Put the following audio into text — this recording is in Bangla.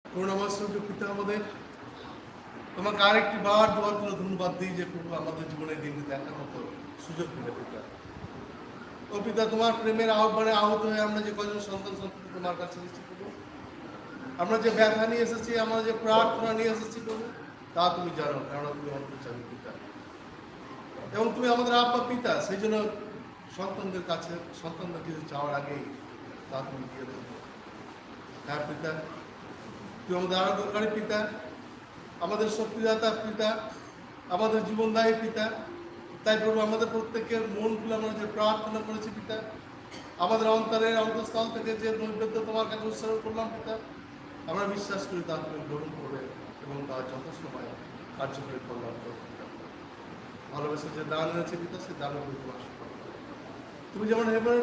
করুণাময় পিতা আমাদের, তোমাকে আরেকটি বার দোয়ার করে ধন্যবাদ দিই যে প্রভু আমাদের জীবনের দিনটি দেখার মতো সুযোগ দিলে পিতা। ও পিতা, তোমার প্রেমের আহ্বানে আহত হয়ে আমরা যে কজন সন্তান সন্ততি তোমার কাছে এসেছি প্রভু, আমরা যে ব্যথা নিয়ে এসেছি, আমরা যে প্রার্থনা নিয়ে এসেছি প্রভু, তা তুমি জানো, কারণ তুমি অন্তর্যামী পিতা এবং তুমি আমাদের আব্বা পিতা। সেই জন্য সন্তানদের কাছে সন্তানদের কিছু চাওয়ার আগেই তা তুমি দিয়ে দেবো। হ্যাঁ পিতা, তুমি আমাদের আরাধনকারী পিতা, আমাদের শক্তিদাতা পিতা, আমাদের জীবনদায়ী পিতা। তাই প্রভু আমাদের প্রত্যেকের মন খুলে আমরা যে প্রার্থনা করেছি পিতা, আমাদের অন্তরের অন্তঃস্থল থেকে যে নৈবেদ্য তোমার কাছে উৎসর্গ করলাম পিতা, আমরা বিশ্বাস করি তা তুমি গ্রহণ করবে এবং তা যথাসময় কার্যকরী কল্যাণ করবে। ভালোবেসে যে দান এনেছে পিতা, সেই দানের প্রতি তোমার তুমি যেমন হেবরের